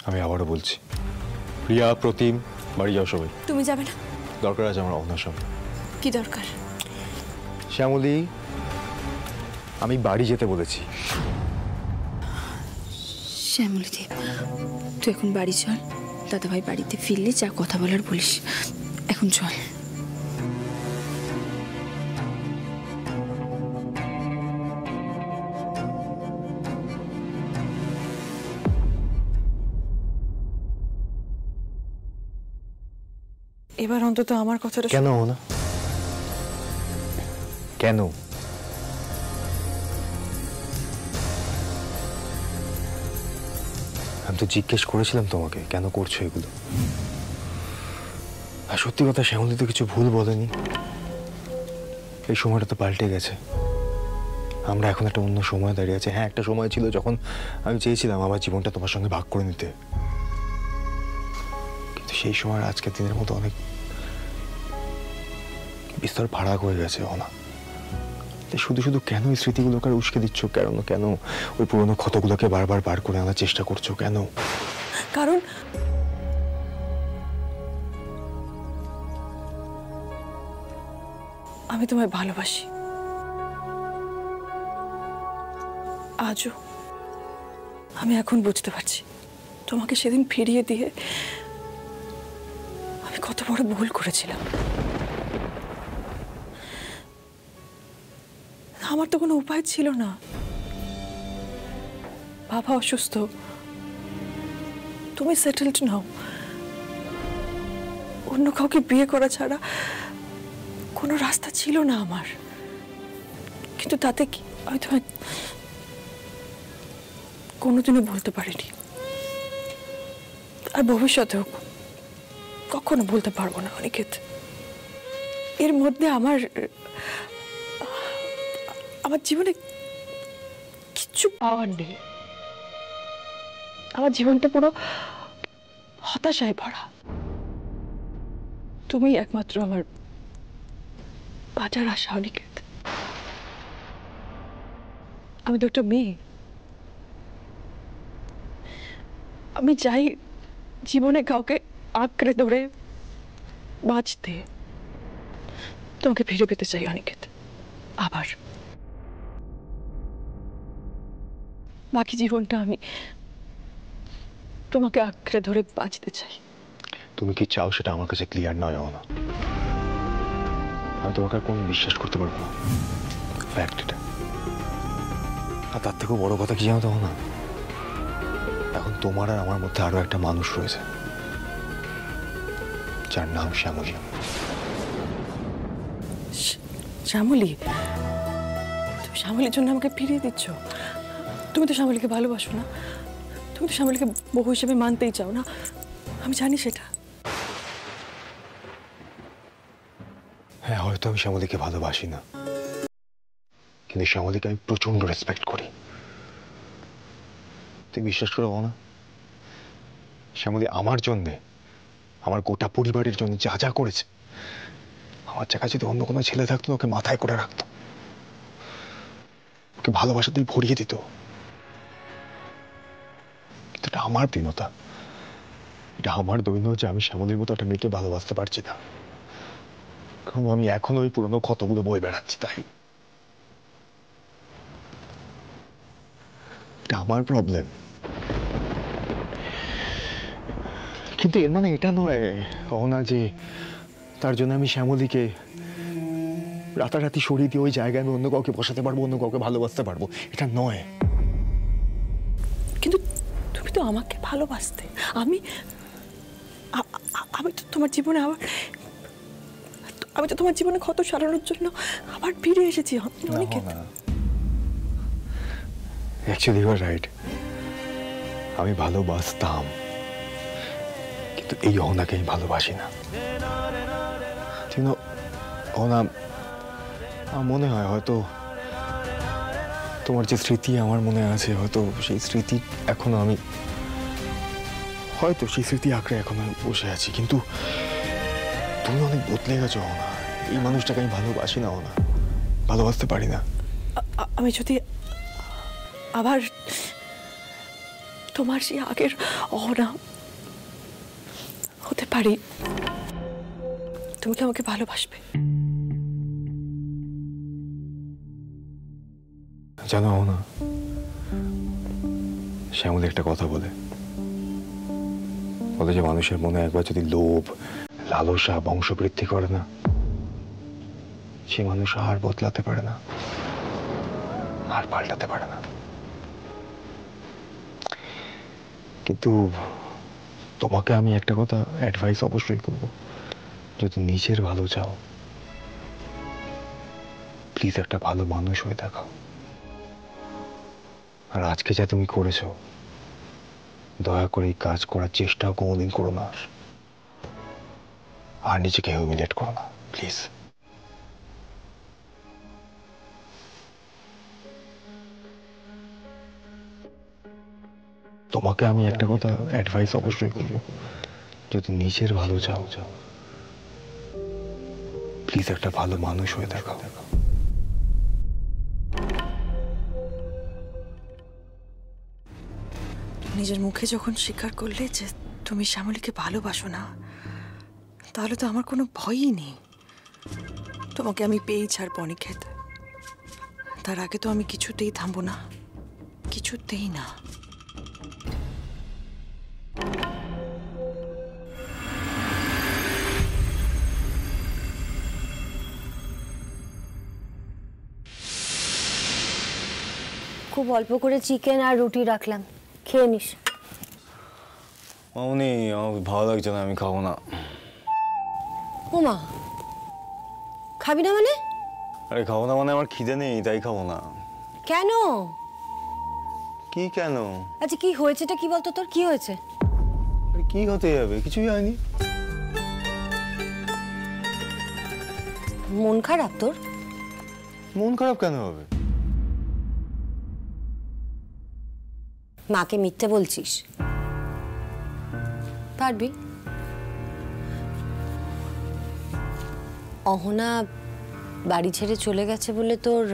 আমি আবারও বলছি, প্রিয়া, প্রতিম, বাড়ি যাও সবাই। তুমি যাবে না? দরকার আছে আমার অহনার সঙ্গে। কি দরকার? শ্যামলী, আমি বাড়ি যেতে বলেছি। শ্যামলী দে, তুই এখন বাড়ি চল। দাদাভাই বাড়িতে ফিরলে যা কথা বলার বলিস। এখন চল। এবার অন্তত আমার কথাটা কেন না? কেন? আমি তো জিজ্ঞেস করেছিলাম তোমাকে কেন করছো এগুলো। আর সত্যি কথা, শ্যামলী তো কিছু ভুল বলেনি। এই সময়টা তো পাল্টে গেছে। আমরা এখন একটা অন্য সময় দাঁড়িয়ে আছি। হ্যাঁ, একটা সময় ছিল যখন আমি চেয়েছিলাম আমার জীবনটা তোমার সঙ্গে ভাগ করে নিতে, কিন্তু সেই সময় আজকের দিনের মতো অনেক বিস্তর ফারাক হয়ে গেছে। না, শুধু শুধু কেন এই স্মৃতিগুলোকে উস্কে দিচ্ছ? কেন ওই পুরোনো ক্ষতগুলোকে বারবার বার করে আনার চেষ্টা করছো কেন? কারণ আমি তোমায় ভালোবাসি। আজও আমি এখন বুঝতে পারছি তোমাকে সেদিন ফিরিয়ে দিয়ে আমি কত বড় ভুল করেছিলাম। আমার তো কোনো উপায় ছিল না। বাবা অসুস্থ, তুমি সেটেলড নাও, অন্য কাউকে বিয়ে করা ছাড়া কোনো রাস্তা ছিল না আমার। কিন্তু তাতে কি আমি তোমায় কোনোদিনও বলতে পারিনি, আর ভবিষ্যতেও কখনো বলতে পারবো না অনিকেত। এর মধ্যে আমার জীবনে কিচ্ছু পাওয়ার নেই। আমার জীবনটা পুরো হতাশায় ভরা। তুমি একমাত্র আমার বাঁচার আশা অনিকেত। আমি তো একটা মেয়ে, আমি চাই জীবনে কাউকে আঁকড়ে ধরে বাঁচতে। তোমাকে ফিরে পেতে চাই অনিকেত, আবার। বাকি জীবনটা আমি তোমাকে আঁকড়ে ধরে বাঁচতে চাই। তুমি কি চাও সেটা আমার কাছে ক্লিয়ার নয় না। আমি তোমাকে আর কোনো বিশ্বাস করতে পারবো না, ফ্যাক্ট এটা। আর তার থেকেও বড় কথা কি জানো তো না, এখন তোমার আর আমার মধ্যে আরো একটা মানুষ রয়েছে যার নাম শ্যামলী। শ্যামলী? তুমি শ্যামলীর জন্য আমাকে ফিরিয়ে দিচ্ছ? তুমি তো শ্যামলীকে ভালোবাসো না? তুমি তো শ্যামলীকে বউ হিসেবে মানতেই চাও না? আমি জানি সেটা। হ্যাঁ, হয়তো আমি শ্যামলীকে ভালোবাসি না, কিন্তু শ্যামলীকে আমি প্রচন্ড রেসপেক্ট করি। তুই বিশ্বাস করো না, শ্যামলী আমার জন্যে, আমার গোটা পরিবারের জন্য যা যা করেছে, আমার জায়গায় যদি অন্য কোনো ছেলে থাকতো ওকে মাথায় করে রাখতো, ওকে ভালোবাসাতেই ভরিয়ে দিত। এটা আমার দীনতা, এটা আমার দৈন্য যে আমি শ্যামলীর মতো একটা মেয়েকে ভালোবাসতে পারছি না। কারণ আমি এখনো ওই পুরোনো ক্ষতগুলো বয়ে বেড়াচ্ছি, তাই এটা আমার প্রবলেম। কিন্তু এর মানে এটা নয় না যে তার জন্য আমি শ্যামলীকে রাতারাতি সরিয়ে দিয়ে ওই জায়গায় আমি অন্য কাউকে বসাতে পারবো, অন্য কাউকে ভালোবাসতে পারবো, এটা নয়। কিন্তু তুমি তো আমাকে ভালোবাসতে। আমি তো তোমার জীবনে আমি তো তোমার জীবনে ক্ষত সারানোর জন্য আবার ফিরে এসেছি Aniket. Actually you are right, আমি ভালোবাসতাম, কিন্তু এই অহনাকে আমি ভালোবাসি না। অহনা, আমার মনে হয় হয়তো তোমার যে স্মৃতি আমার মনে আছে, হয়তো সেই স্মৃতি এখনো আমি, হয়তো সেই স্মৃতি আঁকড়ে এখনো বসে আছি। কিন্তু তুমি অনেক বদলে গেছো অহনা। এই মানুষটাকে আমি ভালোবাসি না অহনা, ভালোবাসতে পারি না। আমি যদি আবার তোমার সেই আগের অহনা হতে পারি। তুমি কি আমাকে ভালোবাসবে? জানো না, শ্যামলী একটা কথা বলে যে মানুষের মনে একবার যদি লোভ, লালসা, বংশবৃদ্ধি করে না, সে মানুষ আর বদলাতে পারে না, আর পাল্টাতে পারে না। কিন্তু তোমাকে আমি একটা কথা অ্যাডভাইস অবশ্যই করবো, যদি নিজের ভালো চাও প্লিজ একটা ভালো মানুষ হয়ে দেখাও। আর আজকে যা তুমি করেছো, দয়া করে এই কাজ করার চেষ্টাও কোনোদিন করো না, আর নিজেকে হিউমিলেট করো না প্লিজ। তোমাকে আমি একটা কথা অ্যাডভাইস অবশ্যই করবো, যদি নিজের ভালো চাও প্লিজ একটা ভালো মানুষ হয়ে দেখাও। নিজের মুখে যখন স্বীকার করলে যে তুমি শ্যামলীকে ভালোবাসো না, তাহলে তো আমার কোনো ভয়ই নেই। তোমাকে আমি পেয়েই ছাড়বো অনিকেত। তার আগে তো আমি কিছুতেই থামবো না, কিছুতেই না। খুব অল্প করে চিকেন আর রুটি রাখলাম, খেয়ে নিস। মামনি, আমার ভালো লাগছে না, আমি খাবো না। ওমা, খাবি না মানে? আরে খাবো না মানে আমার খিদে নেই, তাই খাবো না। কেন? কি কেন? আচ্ছা কি হয়েছেটা কি বলতো তোর? কি হয়েছে? আরে কি হতে যাবে, কিছুই হয়নি। মন খারাপ তোর? মন খারাপ কেন হবে? মাকে মিথ্যে বলছিস? পারবি? অহনা বাড়ি ছেড়ে চলে গেছে বলে তোর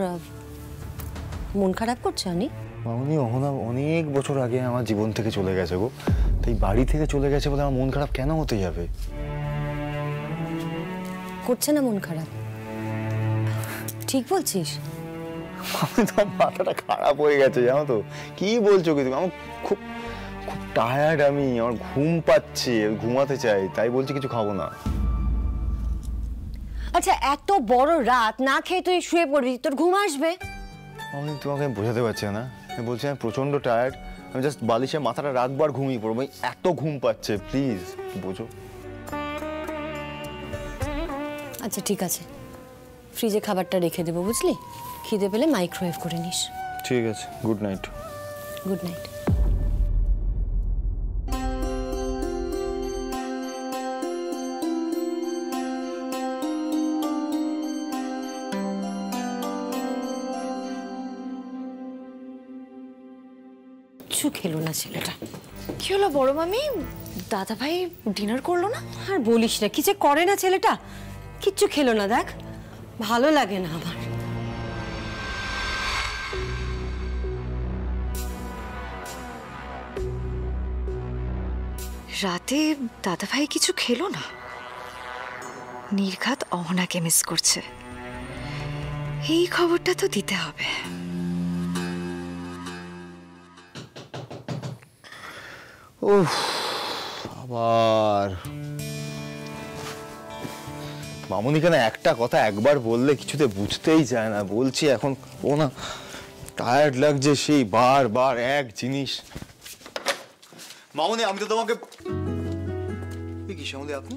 মন খারাপ করছে? অনি মামনি, অহনা অনেক বছর আগে আমার জীবন থেকে চলে গেছে গো, তাই বাড়ি থেকে চলে গেছে বলে আমার মন খারাপ কেন হতে যাবে? করছে না মন খারাপ? ঠিক বলছিস? তোমার মাথাটা খারাপ হয়ে গেছে জানো তো, কি বলছো কি তুমি? আমার খুব খুব টায়ার্ড, আমার ঘুম পাচ্ছে, ঘুমাতে চাই, তাই বলছি কিছু খাবো না। আচ্ছা এত বড় রাত না খেয়ে তুই শুয়ে পড়বি, তোর ঘুম আসবে? আমি তোমাকে আমি বোঝাতে পারছি না, আমি বলছি আমি প্রচন্ড টায়ার্ড, আমি জাস্ট বালিশে মাথাটা রাখবার ঘুমিয়ে পড়বো, এত ঘুম পাচ্ছে, প্লিজ বোঝো। আচ্ছা ঠিক আছে, ফ্রিজে খাবারটা রেখে দেবো বুঝলি, খিদে পেলে মাইক্রোওয়েভ করে নিস। ঠিক আছে, গুড নাইট। Good night. কিছু খেলো না ছেলেটা। কি হলো বড় মামি, দাদা ভাই ডিনার করলো না? আর বলিস না, কি যে করে না ছেলেটা, কিচ্ছু খেলো না। দেখ ভালো লাগে না আমার। রাতে দাদা ভাই কিছু খেলো না? নির্ঘাত অহনাকে মিস করছে, এই খবরটা তো দিতে হবে। উফ, আবার মামুনি কেন একটা কথা একবার বললে কিছুতে বুঝতেই চায় না। বলছি এখন ও না, টায়ার্ড লাগছে, সেই বারবার এক জিনিস। মামুনি, আমি তো তোমাকে কি শ্যামলী, আপনি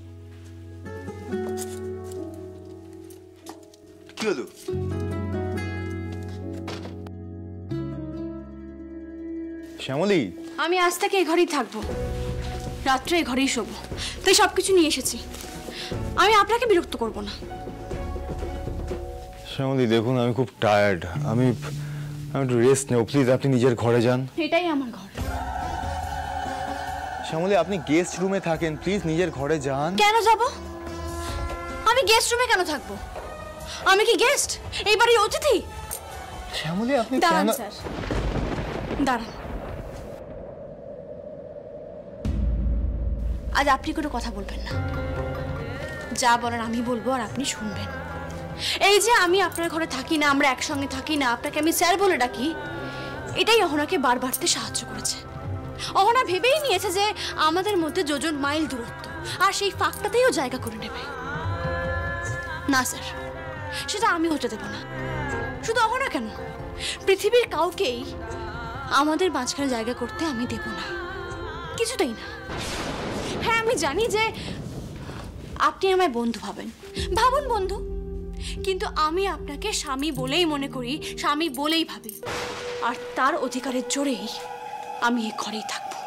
কি হলো? শ্যামলী, আমি আজ থেকে এই ঘরেই থাকবো, রাত্রে এই ঘরেই শোবো, তাই সবকিছু নিয়ে এসেছি। আমি আপনাকে বিরক্ত করব না। শ্যামলী দেখুন, আমি খুব টায়ার্ড, আমি একটু রেস্ট নেব, প্লিজ আপনি নিজের ঘরে যান। এটাই আমার ঘর। শ্যামলী, আপনি গেস্ট রুমে থাকেন, প্লিজ নিজের ঘরে যান। কেন যাব? আমি গেস্ট রুমে কেন থাকবো? আমি কি গেস্ট, এই বাড়ির অতিথি? শ্যামলী, আপনি দাঁড়ান কেন? স্যার, দাঁড়ান। আজ আপনি কোনো কথা বলবেন না, যা বলার আমি বলবো আর আপনি শুনবেন। এই যে আমি আপনার ঘরে থাকি না, আমরা একসঙ্গে থাকি না, আপনাকে আমি স্যার বলে ডাকি, এটাই অহনাকে বার বাড়তে সাহায্য করেছে। অহনা ভেবেই নিয়েছে যে আমাদের মধ্যে যোজন মাইল দূরত্ব, আর সেই ফাঁকটাতেই ও জায়গা করে নেবে। না স্যার, সেটা আমি হতে দেব না। শুধু অহনা কেন, পৃথিবীর কাউকেই আমাদের মাঝখানে জায়গা করতে আমি দেব না, কিছুতেই না। হ্যাঁ, আমি জানি যে আপনি আমায় বন্ধু ভাবেন, ভাবুন বন্ধু, কিন্তু আমি আপনাকে স্বামী বলেই মনে করি, স্বামী বলেই ভাবি, আর তার অধিকারের জোরেই আমি এই ঘরেই থাকবো।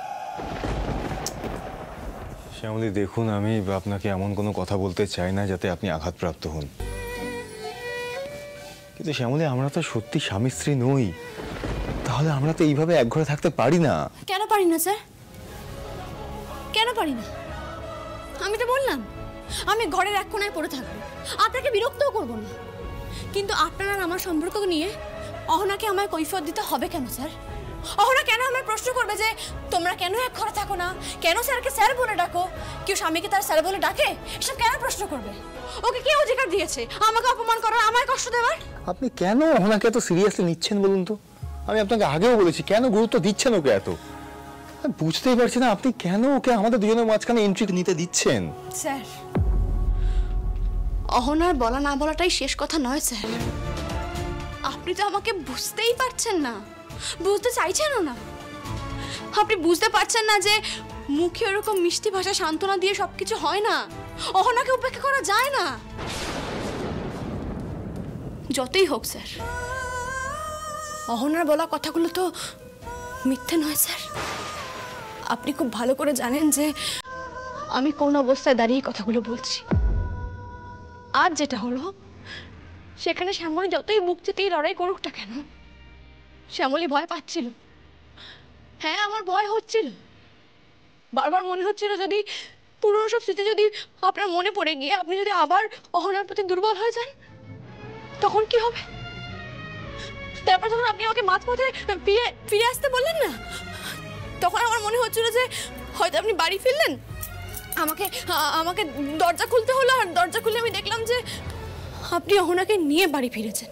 শ্যামলী দেখুন, আমি আপনাকে এমন কোনো কথা বলতে চাই না যাতে আপনি আঘাতপ্রাপ্ত হন, কিন্তু শ্যামলী আমরা তো সত্যি স্বামী স্ত্রী নই, তাহলে আমরা তো এইভাবে এক ঘরে থাকতে পারি না। কেন পারি না স্যার, কেন পারি না? আমি তো বললাম আমি ঘরের এক কোণায় পড়ে থাকবো, আপনাকে বিরক্তও করবো না, কিন্তু আপনার আর আমার সম্পর্ক নিয়ে অহনাকে আমায় কৈফিয়ত দিতে হবে কেন স্যার? অহনা কেন আমায় প্রশ্ন করবে যে তোমরা কেন এক ঘরে থাকো না, কেন স্যারকে স্যার বলে ডাকো? কেউ স্বামীকে তার স্যার বলে ডাকে? এসব কেন প্রশ্ন করবে? ওকে কে অধিকার দিয়েছে আমাকে অপমান করার, আমায় কষ্ট দেওয়ার? আপনি কেন ওনাকে এত সিরিয়াসলি নিচ্ছেন বলুন তো? আমি আপনাকে আগেও বলেছি, কেন গুরুত্ব দিচ্ছেন ওকে এত? আমি বুঝতেই পারছি না আপনি কেন ওকে আমাদের দুজনের মাঝখানে এন্ট্রি নিতে দিচ্ছেন। স্যার, অহনার বলা না বলাটাই শেষ কথা নয় স্যার। আপনি তো আমাকে বুঝতেই পারছেন না, বুঝতে চাইছেনও না। আপনি বুঝতে পারছেন না যে মুখে ওরকম মিষ্টি ভাষা সান্ত্বনা দিয়ে সবকিছু হয় না, অহনাকে উপেক্ষা করা যায় না। যতই হোক স্যার, অহনার বলা কথাগুলো তো মিথ্যে নয় স্যার। আপনি খুব ভালো করে জানেন যে আমি কোন অবস্থায় দাঁড়িয়ে কথাগুলো বলছি। আজ যেটা হলো, সেখানে শ্যামলী যতই বুক চেতেই লড়াই করুকটা কেন, শ্যামলী ভয় পাচ্ছিল। হ্যাঁ, আমার ভয় হচ্ছিল, বারবার মনে হচ্ছিল যদি পুরনো সব স্মৃতি যদি আপনার মনে পড়ে গিয়ে আপনি যদি আবার অহনার প্রতি দুর্বল হয়ে যান, তখন কি হবে? তারপর যখন আপনি আমাকে মাঝপথে ফিরে আসতে বললেন না, তখন আমার মনে হচ্ছিল যে হয়তো আপনি বাড়ি ফিরলেন, আমাকে আমাকে দরজা খুলতে হলো, আর দরজা খুলে আমি দেখলাম যে আপনি অহনাকে নিয়ে বাড়ি ফিরেছেন।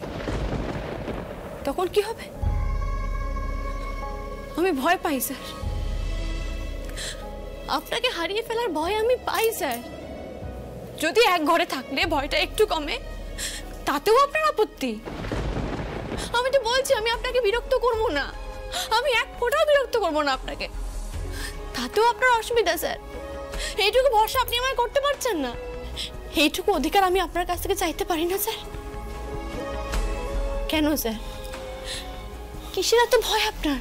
তখন কি হবে? আমি ভয় পাই স্যার, আপনাকে হারিয়ে ফেলার ভয় আমি পাই স্যার। যদি এক ঘরে থাকলে ভয়টা একটু কমে, তাতেও আপনার আপত্তি? আমি তো বলছি আমি আপনাকে বিরক্ত করব না, আমি এক ফোঁটাও বিরক্ত করব না আপনাকে, তাতেও আপনার অসুবিধা স্যার। এইটুকু ভরসা আপনি আমায় করতে পারছেন না, এইটুকু অধিকার আমি আপনার কাছ থেকে চাইতে পারি না স্যার? কেন স্যার, কিসের এত ভয় আপনার?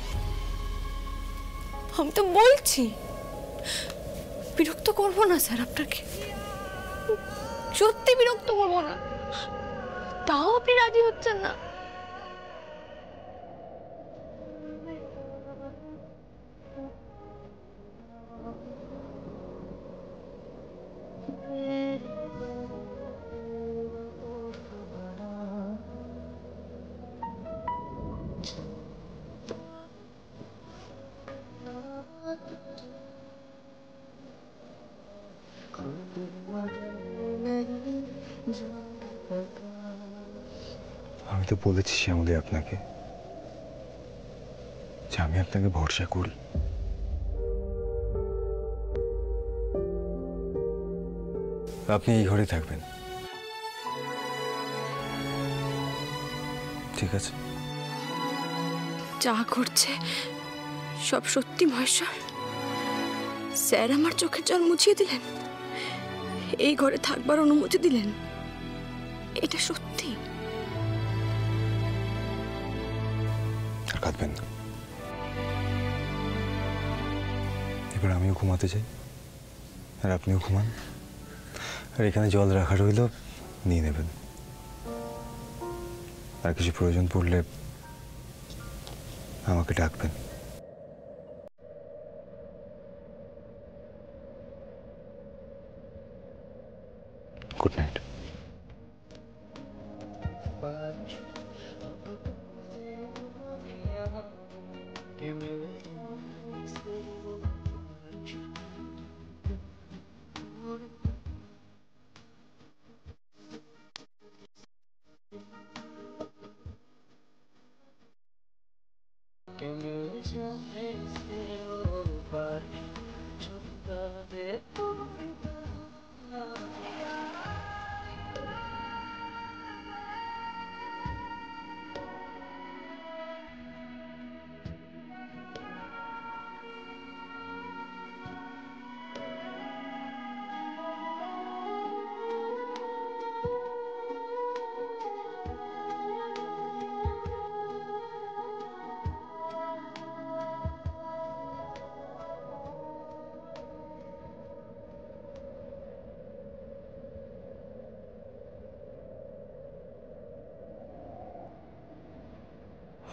আমি তো বলছি বিরক্ত করব না স্যার আপনাকে, সত্যি বিরক্ত করব না, তাও আপনি রাজি হচ্ছেন না। আমি তো বলেছি শ্যামলী আপনাকে যে আমি আপনাকে ভরসা করি। আপনি এই ঘরে থাকবেন, ঠিক আছে? যা করছে সব সত্যি মহেশ্বর? স্যার আমার চোখের জল মুছিয়ে দিলেন, এই ঘরে থাকবার অনুমতি দিলেন, এটা সত্যি? আর কাঁদবেন না, এবার আমিও ঘুমাতে চাই, আর আপনিও ঘুমান। আর এখানে জল রাখা রইল, নিয়ে নেবেন। আর কিছু প্রয়োজন পড়লে আমাকে ডাকবেন। Good night.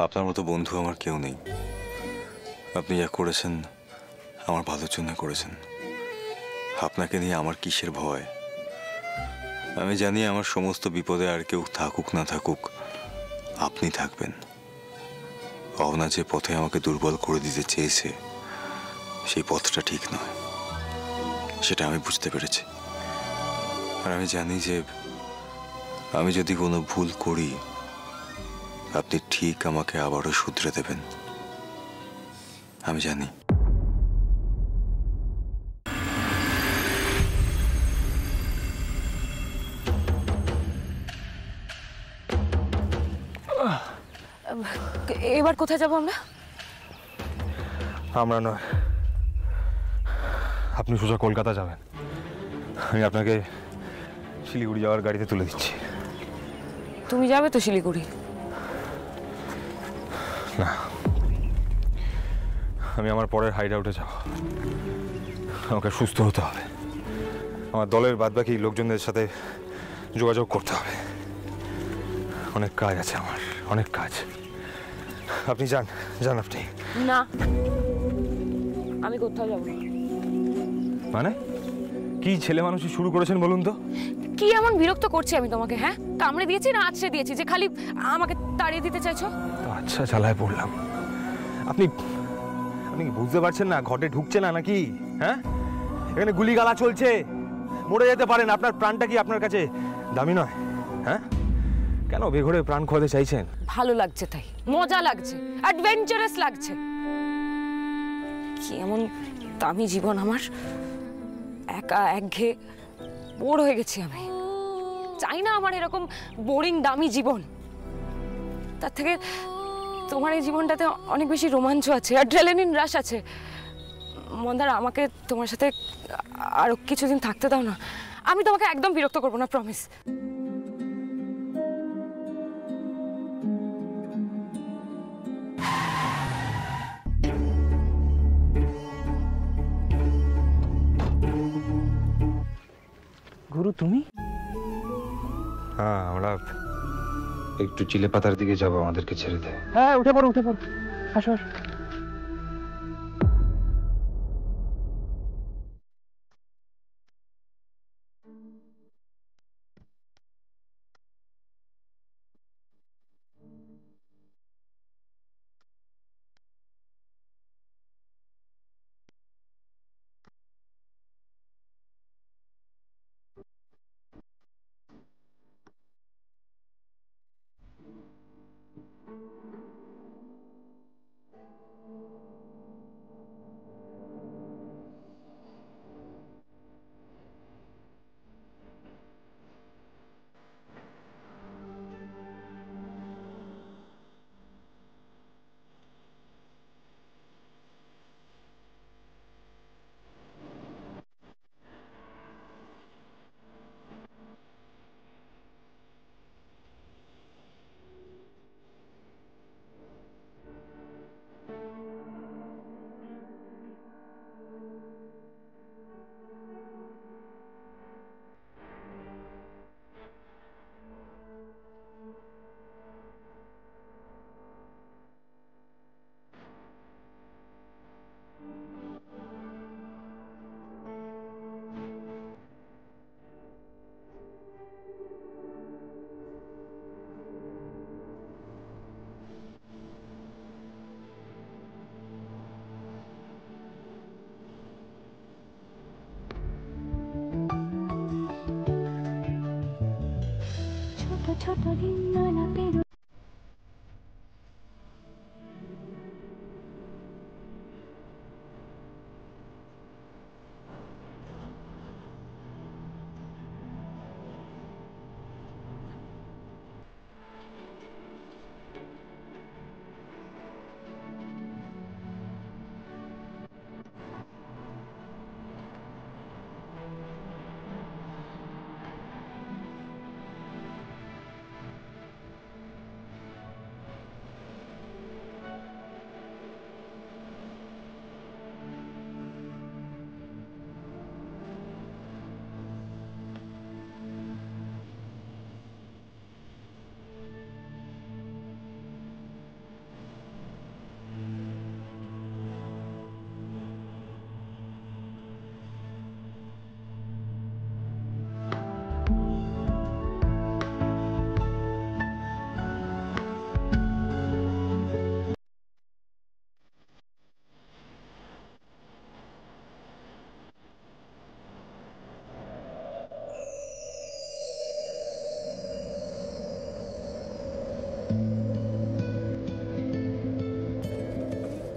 আপনার মতো বন্ধু আমার কেউ নেই। আপনি যা করেছেন আমার ভালোর জন্য করেছেন। আপনাকে নিয়ে আমার কিসের ভয়? আমি জানি আমার সমস্ত বিপদে আর কেউ থাকুক না থাকুক আপনি থাকবেন। অহনা যে পথে আমাকে দুর্বল করে দিতে চেয়েছে সেই পথটা ঠিক নয়, সেটা আমি বুঝতে পেরেছি। আর আমি জানি যে আমি যদি কোনো ভুল করি আপনি ঠিক আমাকে আবারও শুধরে দেবেন, আমি জানি। এবার কোথায় যাবো আমরা? আমরা নয়, আপনি সোজা কলকাতা যাবেন। আমি আপনাকে শিলিগুড়ি যাওয়ার গাড়িতে তুলে দিচ্ছি। তুমি যাবে তো শিলিগুড়ি? না, আমি আমার পরের হাইড আউটে যাব। আমাকে সুস্থ হতে হবে, আমার দলের বাদবাকি লোকজনদের সাথে যোগাযোগ করতে হবে। অনেক কাজ আছে আমার, অনেক কাজ। আপনি যান যান আপনি। না, আমি কোথাও যাবো না। মানে কি ছেলে মানুষই শুরু করেছেন বলুন তো? কি এমন বিরক্ত করছি আমি তোমাকে? হ্যাঁ, কামড়ে দিয়েছি না আছড়ে দিয়েছি যে খালি আমাকে তাড়িয়ে দিতে চাইছো? তো আচ্ছা, চালায় পড়লাম। আপনি আপনি কি বুঝতে পারছেন না ঘটে ঢুকছে না নাকি? হ্যাঁ, এখানে গুলিগালা চলছে, মরে যেতে পারেন। আপনার প্রাণটা কি আপনার কাছে দামি নয়? হ্যাঁ, কেন বেঘরে প্রাণ খোয়াতে চাইছেন? ভালো লাগছে, তাই মজা লাগছে, অ্যাডভেঞ্চারাস লাগছে। কি এমন দামি জীবন আমার, একা একঘেয়ে বোর হয়ে গেছি আমি। চাই না আমার এরকম বোরিং দামি জীবন। তার থেকে তোমার এই জীবনটাতে অনেক বেশি রোমাঞ্চ আছে, অ্যাড্রেনালিন রাশ আছে। মন্দার, আমাকে তোমার সাথে আরো কিছুদিন থাকতে দাও না। আমি তোমাকে একদম বিরক্ত করবো না, প্রমিস। গুরু তুমি? হ্যাঁ, আমরা একটু চিলে পাতার দিকে যাবো, আমাদেরকে ছেড়ে দে। হ্যাঁ, উঠে পড়ো উঠে পড়ো, আসো আসো। ছোট ডিঙ্গানা পেরো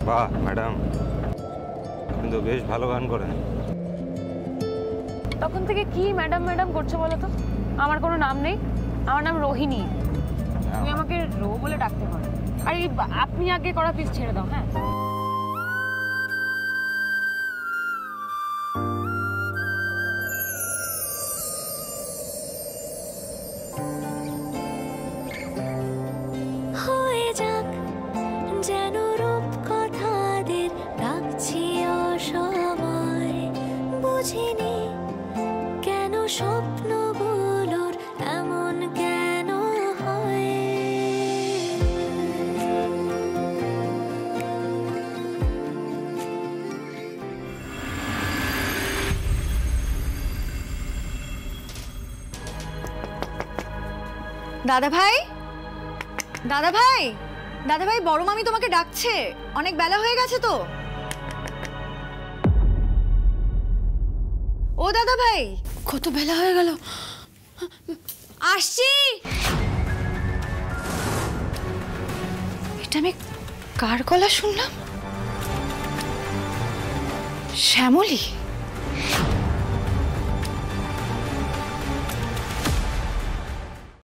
বাহ ম্যাডাম, আপনি তো বেশ ভালো গান করেন। তখন থেকে কি ম্যাডাম ম্যাডাম করছো বলো তো? আমার কোনো নাম নেই, আমার নাম রোহিণী। তুমি আমাকে রো বলে ডাকতে পারো। আর এই আপনি আগে করা পিস ছেড়ে দাও। হ্যাঁ, হয়ে যাক যেন রূপ কথাদের রাখছি অসময়, বুঝিনি কেন স্বপ্নগুলোর এমন কেন হয়। দাদা ভাই, দাদা ভাই, দাদা ভাই, বড় মামি তোমাকে ডাকছে, অনেক বেলা হয়ে গেছে তো। ও দাদা ভাই, কত বেলা হয়ে গেল, আসছি। এটা আমি কার গলা শুনলাম? শ্যামলী।